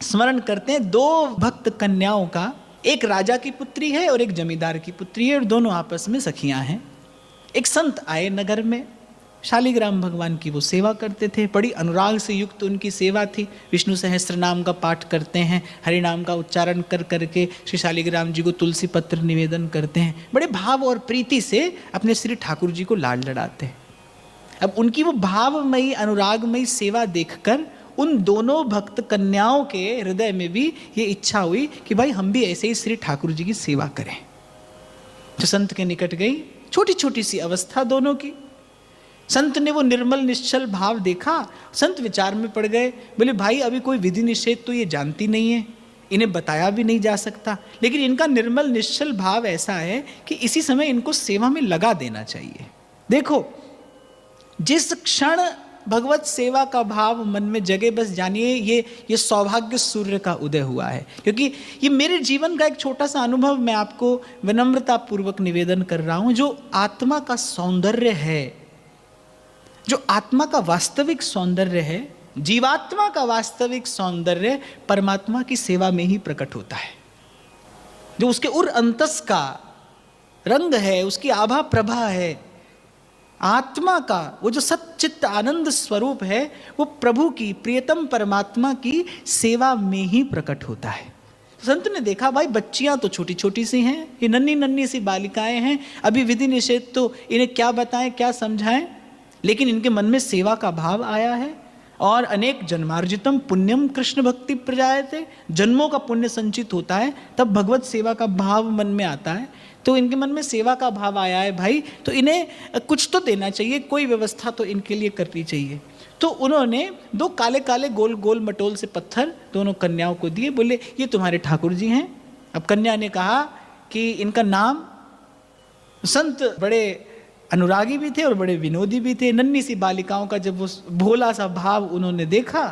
स्मरण करते हैं दो भक्त कन्याओं का। एक राजा की पुत्री है और एक जमींदार की पुत्री है, और दोनों आपस में सखियां हैं। एक संत आए नगर में, शालिग्राम भगवान की वो सेवा करते थे, बड़ी अनुराग से युक्त उनकी सेवा थी। विष्णु सहस्त्र नाम का पाठ करते हैं, हरि नाम का उच्चारण कर करके श्री शालिग्राम जी को तुलसी पत्र निवेदन करते हैं, बड़े भाव और प्रीति से अपने श्री ठाकुर जी को लाड लड़ाते हैं। अब उनकी वो भावमयी अनुरागमयी सेवा देखकर उन दोनों भक्त कन्याओं के हृदय में भी ये इच्छा हुई कि भाई हम भी ऐसे ही श्री ठाकुर जी की सेवा करें। जो संत के निकट गई, छोटी छोटी सी अवस्था दोनों की, संत ने वो निर्मल निश्चल भाव देखा, संत विचार में पड़ गए। बोले भाई अभी कोई विधि निषेध तो ये जानती नहीं है, इन्हें बताया भी नहीं जा सकता, लेकिन इनका निर्मल निश्चल भाव ऐसा है कि इसी समय इनको सेवा में लगा देना चाहिए। देखो जिस क्षण भगवत सेवा का भाव मन में जगे, बस जानिए ये सौभाग्य सूर्य का उदय हुआ है। क्योंकि ये मेरे जीवन का एक छोटा सा अनुभव मैं आपको विनम्रता पूर्वक निवेदन कर रहा हूं। जो आत्मा का सौंदर्य है, जो आत्मा का वास्तविक सौंदर्य है, जीवात्मा का वास्तविक सौंदर्य परमात्मा की सेवा में ही प्रकट होता है। जो उसके उर अंतस का रंग है, उसकी आभा प्रभा है, आत्मा का वो जो सच्चित्त आनंद स्वरूप है, वो प्रभु की प्रियतम परमात्मा की सेवा में ही प्रकट होता है। संत ने देखा भाई बच्चियां तो छोटी छोटी सी हैं, ये नन्ही नन्ही सी बालिकाएं हैं, अभी विधि निषेध तो इन्हें क्या बताएं क्या समझाएं, लेकिन इनके मन में सेवा का भाव आया है। और अनेक जन्मार्जितम पुण्यम कृष्ण भक्ति प्रजायते, जन्मों का पुण्य संचित होता है तब भगवत सेवा का भाव मन में आता है। तो इनके मन में सेवा का भाव आया है भाई, तो इन्हें कुछ तो देना चाहिए, कोई व्यवस्था तो इनके लिए करनी चाहिए। तो उन्होंने दो काले काले गोल गोल मटोल से पत्थर दोनों कन्याओं को दिए, बोले ये तुम्हारे ठाकुर जी हैं। अब कन्या ने कहा कि इनका नाम, संत बड़े अनुरागी भी थे और बड़े विनोदी भी थे। नन्ही सी बालिकाओं का जब वो भोला सा भाव उन्होंने देखा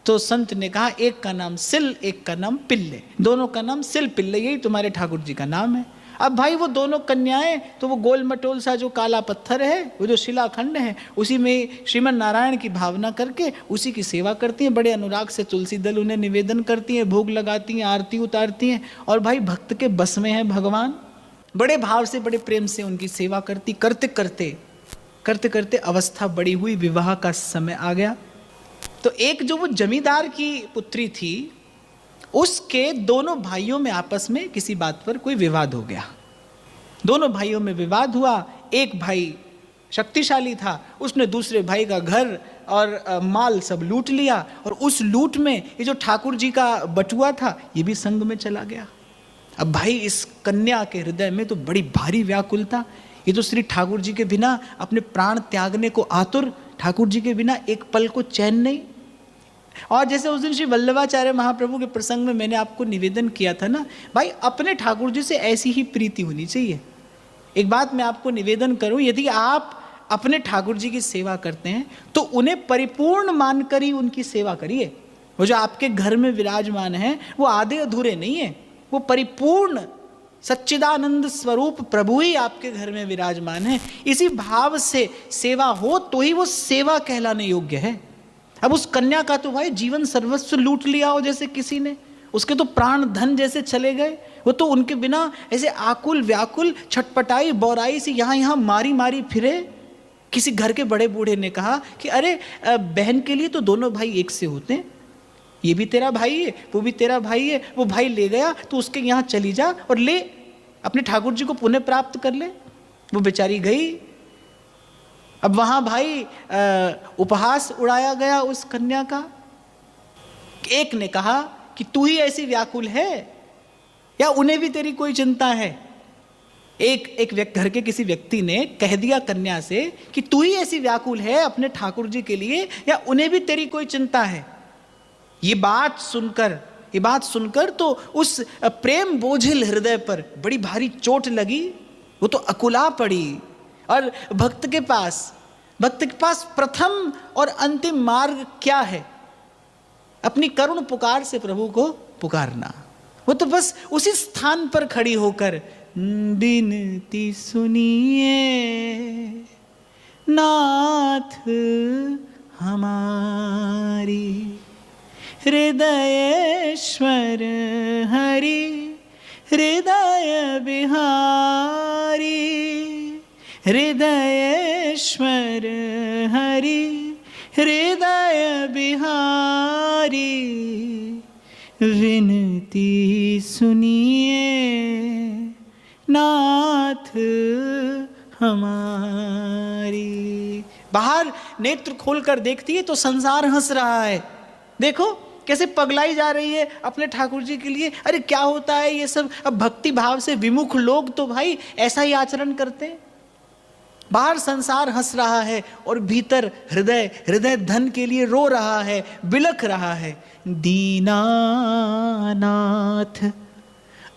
तो संत ने कहा एक का नाम सिल, एक का नाम पिल्ले, दोनों का नाम सिल पिल्ले, यही तुम्हारे ठाकुर जी का नाम है। अब भाई वो दोनों कन्याएं तो वो गोल मटोल सा जो काला पत्थर है, वो जो शिलाखंड है, उसी में श्रीमन नारायण की भावना करके उसी की सेवा करती हैं। बड़े अनुराग से तुलसी दल उन्हें निवेदन करती हैं, भोग लगाती हैं, आरती उतारती हैं, और भाई भक्त के बस में है भगवान। बड़े भाव से बड़े प्रेम से उनकी सेवा करती, करते करते करते करते अवस्था बड़ी हुई, विवाह का समय आ गया। तो एक जो वो जमींदार की पुत्री थी, उसके दोनों भाइयों में आपस में किसी बात पर कोई विवाद हो गया। दोनों भाइयों में विवाद हुआ। एक भाई शक्तिशाली था, उसने दूसरे भाई का घर और माल सब लूट लिया, और उस लूट में ये जो ठाकुर जी का बटुआ था ये भी संग में चला गया। अब भाई इस कन्या के हृदय में तो बड़ी भारी व्याकुलता, ये तो श्री ठाकुर जी के बिना अपने प्राण त्यागने को आतुर, ठाकुर जी के बिना एक पल को चैन नहीं। और जैसे उस दिन श्री वल्लभाचार्य महाप्रभु के प्रसंग में मैंने आपको निवेदन किया था ना, भाई अपने ठाकुर जी से ऐसी ही प्रीति होनी चाहिए। एक बात मैं आपको निवेदन करूं, यदि आप अपने ठाकुर जी की सेवा करते हैं तो उन्हें परिपूर्ण मानकर ही उनकी सेवा करिए। वो जो आपके घर में विराजमान है वो आधे अधूरे नहीं है, वो परिपूर्ण सच्चिदानंद स्वरूप प्रभु ही आपके घर में विराजमान है। इसी भाव से सेवा हो तो ही वो सेवा कहलाने योग्य है। अब उस कन्या का तो भाई जीवन सर्वस्व लूट लिया हो जैसे किसी ने, उसके तो प्राण धन जैसे चले गए, वो तो उनके बिना ऐसे आकुल व्याकुल छटपटाई बौराई से यहाँ यहाँ मारी मारी फिरे। किसी घर के बड़े बूढ़े ने कहा कि अरे बहन के लिए तो दोनों भाई एक से होते हैं, ये भी तेरा भाई है वो भी तेरा भाई है, वो भाई ले गया तो उसके यहाँ चली जा और ले अपने ठाकुर जी को पुण्य प्राप्त कर ले। वो बेचारी गई। अब वहां भाई उपहास उड़ाया गया उस कन्या का। एक ने कहा कि तू ही ऐसी व्याकुल है या उन्हें भी तेरी कोई चिंता है। एक घर के किसी व्यक्ति ने कह दिया कन्या से कि तू ही ऐसी व्याकुल है अपने ठाकुर जी के लिए या उन्हें भी तेरी कोई चिंता है। ये बात सुनकर तो उस प्रेम बोझिल हृदय पर बड़ी भारी चोट लगी। वो तो अकुला पड़ी। और भक्त के पास प्रथम और अंतिम मार्ग क्या है? अपनी करुण पुकार से प्रभु को पुकारना। वो तो बस उसी स्थान पर खड़ी होकर बिनती सुनिए नाथ हमारी, हृदयेश्वर हरि हृदय बिहारी, हृदयेश्वर हरि हृदय बिहारी, विनती सुनिए नाथ हमारी। बाहर नेत्र खोलकर देखती है तो संसार हंस रहा है, देखो कैसे पगलाई जा रही है अपने ठाकुर जी के लिए। अरे क्या होता है ये सब। अब भक्ति भाव से विमुख लोग तो भाई ऐसा ही आचरण करते हैं। बाहर संसार हंस रहा है और भीतर हृदय, हृदय धन के लिए रो रहा है, बिलख रहा है। दीनानाथ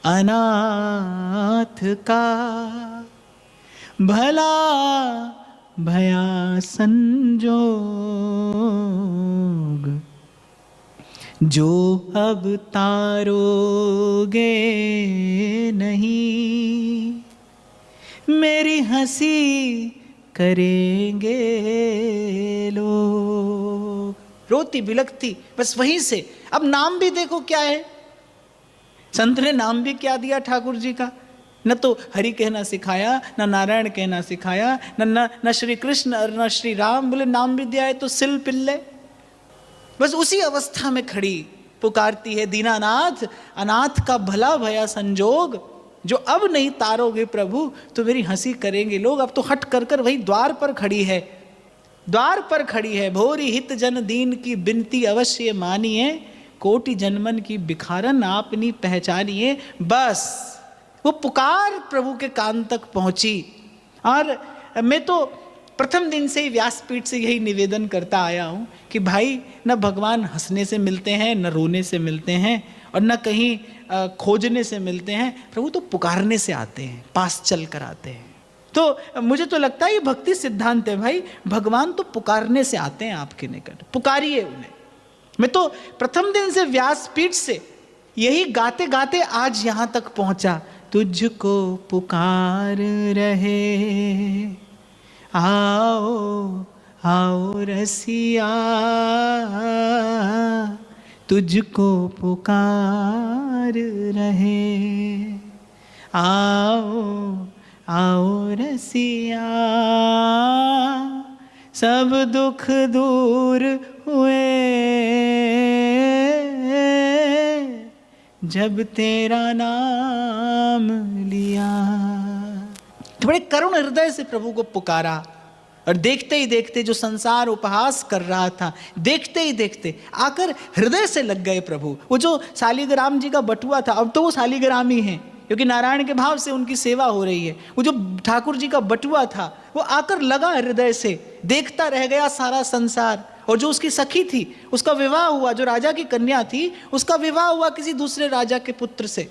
अनाथ का भला भया संजोग, जो अब तारोगे नहीं, मेरी हंसी करेंगे लोग। रोती बिलखती बस वहीं से। अब नाम भी देखो क्या है, संत ने नाम भी क्या दिया ठाकुर जी का। न तो हरि कहना सिखाया, न नारायण कहना सिखाया, न श्री कृष्ण और न श्री राम। बोले नाम भी दिया है तो सिल पिल्ले। बस उसी अवस्था में खड़ी पुकारती है, दीनानाथ अनाथ का भला भया संजोग, जो अब नहीं तारोगे प्रभु तो मेरी हंसी करेंगे लोग। अब तो हट कर कर वही द्वार पर खड़ी है, द्वार पर खड़ी है। भोरी हित जन दीन की बिनती अवश्य मानिए, कोटि जन्मन की बिखारन आपनी पहचानिए। बस वो पुकार प्रभु के कान तक पहुंची। और मैं तो प्रथम दिन से ही व्यासपीठ से यही निवेदन करता आया हूँ कि भाई न भगवान हंसने से मिलते हैं, न रोने से मिलते हैं, और न कहीं खोजने से मिलते हैं। प्रभु तो पुकारने से आते हैं, पास चल कर आते हैं। तो मुझे तो लगता है ये भक्ति सिद्धांत है भाई। भगवान तो पुकारने से आते हैं आपके निकट, पुकारिए उन्हें। मैं तो प्रथम दिन से व्यासपीठ से यही गाते गाते आज यहाँ तक पहुँचा। तुझको पुकार रहे आओ आओ रसिया, तुझको पुकार रहे आओ आओ रसिया, सब दुख दूर हुए जब तेरा नाम लिया। तो बड़े करुण हृदय से प्रभु को पुकारा, और देखते ही देखते जो संसार उपहास कर रहा था, देखते ही देखते आकर हृदय से लग गए प्रभु। वो जो शालिग्राम जी का बटुआ था, अब तो वो शालिग्राम ही है क्योंकि नारायण के भाव से उनकी सेवा हो रही है। वो जो ठाकुर जी का बटुआ था वो आकर लगा हृदय से, देखता रह गया सारा संसार। और जो उसकी सखी थी उसका विवाह हुआ, जो राजा की कन्या थी उसका विवाह हुआ किसी दूसरे राजा के पुत्र से।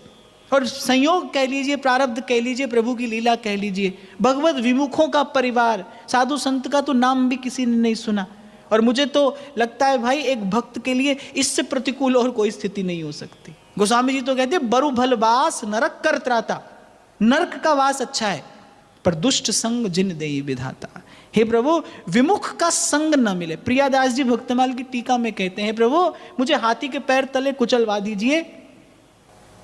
और संयोग कह लीजिए, प्रारब्ध कह लीजिए, प्रभु की लीला कह लीजिए। भगवत विमुखों का परिवार, साधु संत का तो नाम भी किसी ने नहीं सुना। और मुझे तो लगता है भाई एक भक्त के लिए इससे प्रतिकूल और कोई स्थिति नहीं हो सकती। गोस्वामी जी तो कहते हैं बरु भल वास नरक कर त्राता। नरक का वास अच्छा है पर दुष्ट संग जिन देई विधाता। हे प्रभु विमुख का संग न मिले। प्रियादास जी भक्तमाल की टीका में कहते हैं, प्रभु मुझे हाथी के पैर तले कुचलवा दीजिए,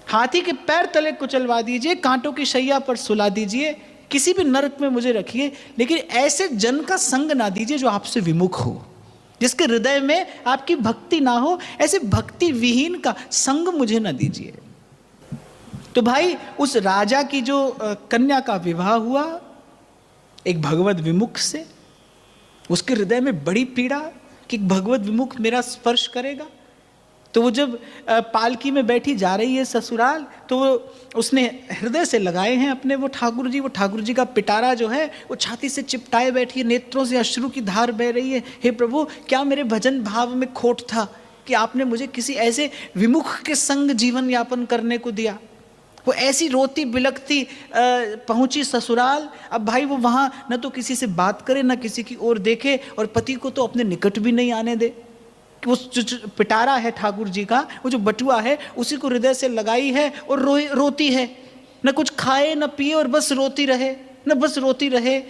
हाथी के पैर तले कुचलवा दीजिए, कांटों की शैया पर सुला दीजिए, किसी भी नरक में मुझे रखिए, लेकिन ऐसे जन का संग ना दीजिए जो आपसे विमुख हो, जिसके हृदय में आपकी भक्ति ना हो। ऐसे भक्ति विहीन का संग मुझे ना दीजिए। तो भाई उस राजा की जो कन्या का विवाह हुआ एक भगवत विमुख से, उसके हृदय में बड़ी पीड़ा कि भगवत विमुख मेरा स्पर्श करेगा। तो वो जब पालकी में बैठी जा रही है ससुराल, तो उसने हृदय से लगाए हैं अपने वो ठाकुर जी। वो ठाकुर जी का पिटारा जो है वो छाती से चिपटाए बैठी है, नेत्रों से अश्रु की धार बह रही है। हे प्रभु क्या मेरे भजन भाव में खोट था कि आपने मुझे किसी ऐसे विमुख के संग जीवन यापन करने को दिया। वो ऐसी रोती बिलखती पहुंची ससुराल। अब भाई वो वहाँ न तो किसी से बात करे न किसी की ओर देखे, और पति को तो अपने निकट भी नहीं आने दे। वो जो पिटारा है ठाकुर जी का, वो जो बटुआ है उसी को हृदय से लगाई है और रोती है। न कुछ खाए न पिए और बस रोती रहे,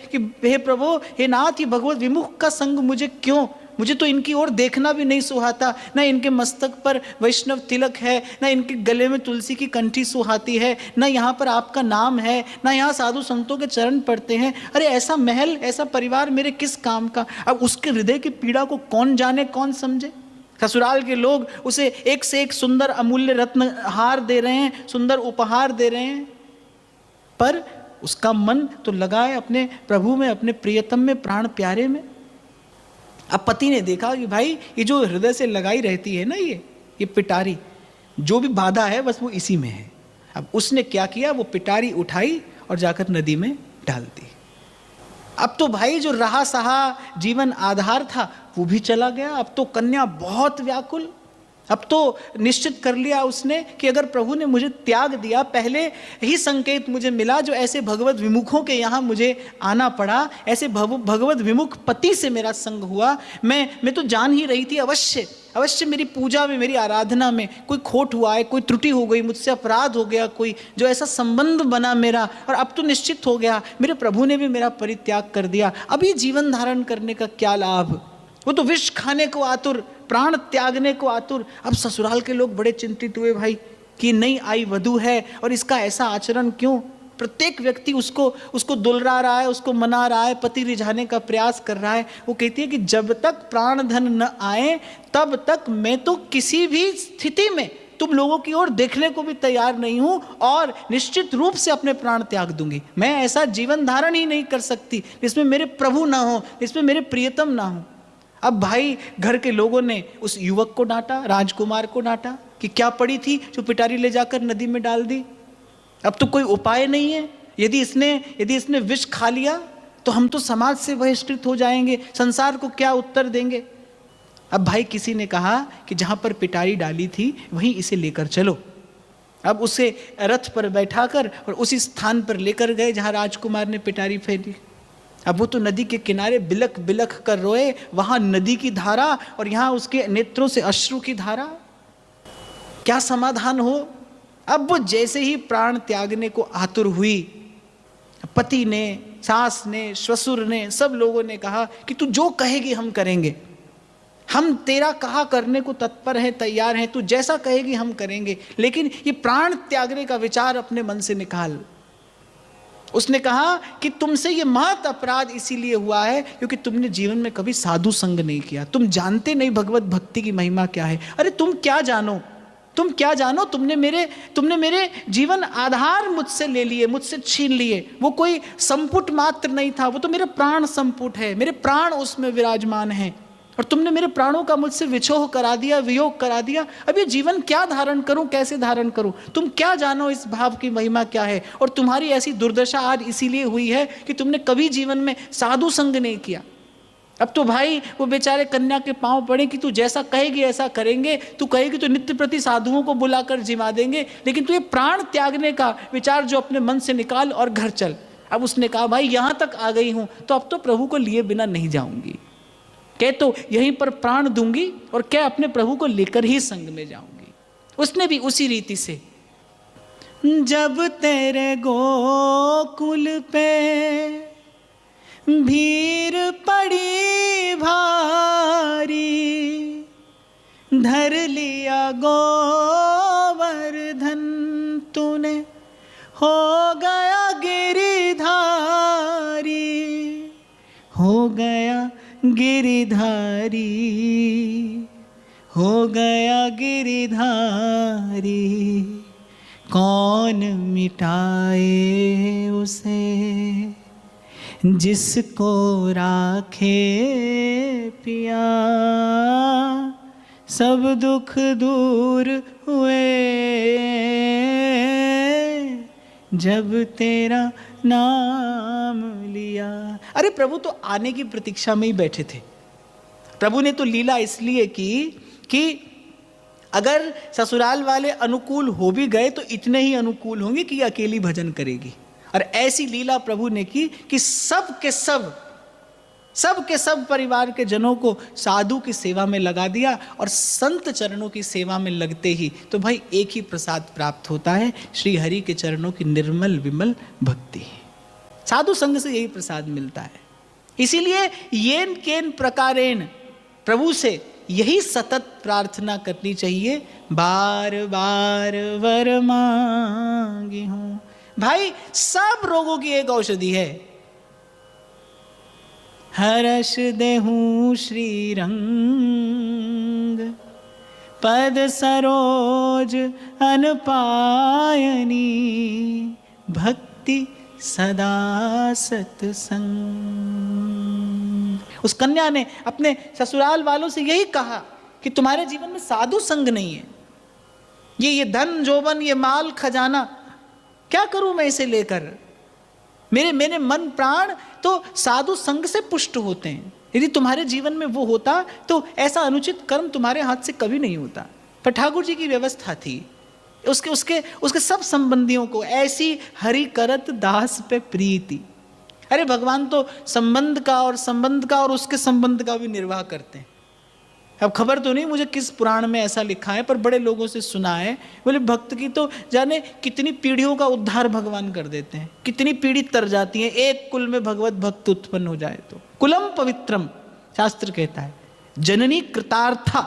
कि हे प्रभु हे नाथ, ये भगवत विमुख का संग मुझे क्यों। मुझे तो इनकी ओर देखना भी नहीं सुहाता, ना इनके मस्तक पर वैष्णव तिलक है, ना इनके गले में तुलसी की कंठी सुहाती है, ना यहाँ पर आपका नाम है, ना यहाँ साधु संतों के चरण पड़ते हैं। अरे ऐसा महल, ऐसा परिवार मेरे किस काम का। अब उसके हृदय की पीड़ा को कौन जाने, कौन समझे। ससुराल के लोग उसे एक से एक सुंदर अमूल्य रत्न हार दे रहे हैं, सुंदर उपहार दे रहे हैं, पर उसका मन तो लगा है अपने प्रभु में, अपने प्रियतम में, प्राण प्यारे में। अब पति ने देखा कि भाई ये जो हृदय से लगाई रहती है ना, ये पिटारी, जो भी बाधा है बस वो इसी में है। अब उसने क्या किया, वो पिटारी उठाई और जाकर नदी में डाल दी। अब तो भाई जो रहा सहा जीवन आधार था वो भी चला गया। अब तो कन्या बहुत व्याकुल, अब तो निश्चित कर लिया उसने कि अगर प्रभु ने मुझे त्याग दिया, पहले ही संकेत मुझे मिला जो ऐसे भगवत विमुखों के यहाँ मुझे आना पड़ा, ऐसे भगवत विमुख पति से मेरा संग हुआ, मैं तो जान ही रही थी अवश्य मेरी पूजा में, मेरी आराधना में कोई खोट हुआ है, कोई त्रुटि हो गई, मुझसे अपराध हो गया कोई, जो ऐसा संबंध बना मेरा, और अब तो निश्चित हो गया मेरे प्रभु ने भी मेरा परित्याग कर दिया। अभी जीवन धारण करने का क्या लाभ। वो तो विष खाने को आतुर, प्राण त्यागने को आतुर। अब ससुराल के लोग बड़े चिंतित हुए भाई कि नई आई वधू है और इसका ऐसा आचरण क्यों। प्रत्येक व्यक्ति उसको दुलरा रहा है, उसको मना रहा है, पति रिझाने का प्रयास कर रहा है। वो कहती है कि जब तक प्राण धन न आए तब तक मैं तो किसी भी स्थिति में तुम लोगों की ओर देखने को भी तैयार नहीं हूं, और निश्चित रूप से अपने प्राण त्याग दूंगी। मैं ऐसा जीवन धारण ही नहीं कर सकती जिसमें मेरे प्रभु ना हो, जिसमें मेरे प्रियतम ना हो। अब भाई घर के लोगों ने उस युवक को डांटा, राजकुमार को डांटा कि क्या पड़ी थी जो पिटारी ले जाकर नदी में डाल दी। अब तो कोई उपाय नहीं है, यदि इसने विष खा लिया तो हम तो समाज से बहिष्कृत हो जाएंगे, संसार को क्या उत्तर देंगे। अब भाई किसी ने कहा कि जहां पर पिटारी डाली थी वहीं इसे लेकर चलो। अब उसे रथ पर बैठाकर और उसी स्थान पर लेकर गए जहां राजकुमार ने पिटारी फेंकी। अब वो तो नदी के किनारे बिलख बिलख कर रोए, वहां नदी की धारा और यहां उसके नेत्रों से अश्रु की धारा। क्या समाधान हो। अब वो जैसे ही प्राण त्यागने को आतुर हुई, पति ने, सास ने, ससुर ने, सब लोगों ने कहा कि तू जो कहेगी हम करेंगे, हम तेरा कहा करने को तत्पर हैं, तैयार हैं, तू जैसा कहेगी हम करेंगे, लेकिन ये प्राण त्यागने का विचार अपने मन से निकाल। उसने कहा कि तुमसे ये महत अपराध इसीलिए हुआ है क्योंकि तुमने जीवन में कभी साधु संग नहीं किया, तुम जानते नहीं भगवत भक्ति की महिमा क्या है। अरे तुम क्या जानो, तुमने मेरे जीवन आधार मुझसे ले लिए, मुझसे छीन लिए। वो कोई संपुट मात्र नहीं था, वो तो मेरे प्राण संपुट है, मेरे प्राण उसमें विराजमान हैं, और तुमने मेरे प्राणों का मुझसे विछोह करा दिया, वियोग करा दिया। अब ये जीवन क्या धारण करूं, कैसे धारण करूं। तुम क्या जानो इस भाव की महिमा क्या है। और तुम्हारी ऐसी दुर्दशा आज इसीलिए हुई है कि तुमने कभी जीवन में साधु संग नहीं किया। अब तो भाई वो बेचारे कन्या के पांव पड़े कि तू जैसा कहेगी ऐसा करेंगे, तू कहेगी तो नित्य प्रति साधुओं को बुलाकर जिमा देंगे, लेकिन तू ये प्राण त्यागने का विचार जो अपने मन से निकाल और घर चल। अब उसने कहा भाई यहां तक आ गई हूं तो अब तो प्रभु को लिए बिना नहीं जाऊंगी, कह तो यहीं पर प्राण दूंगी और क्या अपने प्रभु को लेकर ही संग में जाऊंगी। उसने भी उसी रीति से, जब तेरे गोकुल पे भीड़ पड़ी भारी, धर लिया गोवर्धन तूने, हो गया गिरिधारी, हो गया गिरिधारी, हो गया गिरिधारी। कौन मिटाए उसे जिसको राखे पिया, सब दुख दूर हुए जब तेरा नाम लिया। अरे प्रभु तो आने की प्रतीक्षा में ही बैठे थे। प्रभु ने तो लीला इसलिए की कि अगर ससुराल वाले अनुकूल हो भी गए तो इतने ही अनुकूल होंगे कि अकेली भजन करेगी। और ऐसी लीला प्रभु ने की कि सब के सब परिवार के जनों को साधु की सेवा में लगा दिया, और संत चरणों की सेवा में लगते ही तो भाई एक ही प्रसाद प्राप्त होता है, श्री हरि के चरणों की निर्मल विमल भक्ति। साधु संग से यही प्रसाद मिलता है। इसीलिए येन केन प्रकारेण प्रभु से यही सतत प्रार्थना करनी चाहिए, बार बार वर मांगी हूं। भाई सब रोगों की एक औषधि है, हर्ष देहूं श्री रंग, पद सरोज अनपायनी, भक्ति सदा सत्संग। उस कन्या ने अपने ससुराल वालों से यही कहा कि तुम्हारे जीवन में साधु संग नहीं है, ये धन जोबन, ये माल खजाना, क्या करूं मैं इसे लेकर? मेरे मन प्राण तो साधु संग से पुष्ट होते हैं। यदि तुम्हारे जीवन में वो होता तो ऐसा अनुचित कर्म तुम्हारे हाथ से कभी नहीं होता। पर ठाकुर जी की व्यवस्था थी, उसके सब संबंधियों को ऐसी हरि करत दास पे प्रीति। अरे भगवान तो संबंध का और उसके संबंध का भी निर्वाह करते हैं। अब खबर तो नहीं मुझे किस पुराण में ऐसा लिखा है, पर बड़े लोगों से सुना है, बोले भक्त की तो जाने कितनी पीढ़ियों का उद्धार भगवान कर देते हैं, कितनी पीढ़ी तर जाती है एक कुल में भगवत भक्त उत्पन्न हो जाए तो। कुलम पवित्रम शास्त्र कहता है, जननी कृतार्था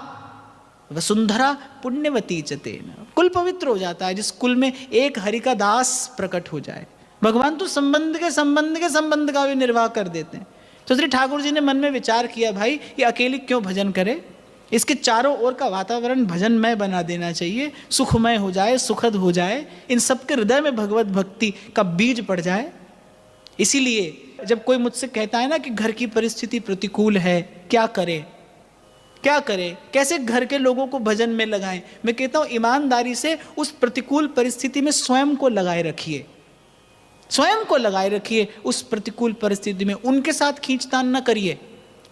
वसुंधरा पुण्यवती च तेन। कुल पवित्र हो जाता है जिस कुल में एक हरि का दास प्रकट हो जाए। भगवान तो संबंध के का भी निर्वाह कर देते हैं। तो श्री ठाकुर जी ने मन में विचार किया, भाई ये अकेली क्यों भजन करे, इसके चारों ओर का वातावरण भजनमय बना देना चाहिए, सुखमय हो जाए, सुखद हो जाए, इन सबके हृदय में भगवत भक्ति का बीज पड़ जाए। इसीलिए जब कोई मुझसे कहता है ना कि घर की परिस्थिति प्रतिकूल है, क्या करे, कैसे घर के लोगों को भजन में लगाएं, मैं कहता हूं ईमानदारी से उस प्रतिकूल परिस्थिति में स्वयं को लगाए रखिए, उस प्रतिकूल परिस्थिति में। उनके साथ खींचतान न करिए,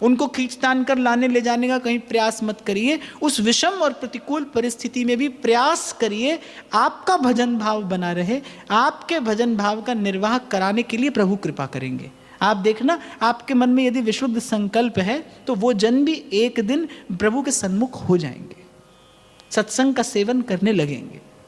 उनको खींचतान कर लाने ले जाने का कहीं प्रयास मत करिए। उस विषम और प्रतिकूल परिस्थिति में भी प्रयास करिए आपका भजन भाव बना रहे। आपके भजन भाव का निर्वाह कराने के लिए प्रभु कृपा करेंगे। आप देखना, आपके मन में यदि विशुद्ध संकल्प है तो वो जन भी एक दिन प्रभु के सन्मुख हो जाएंगे, सत्संग का सेवन करने लगेंगे।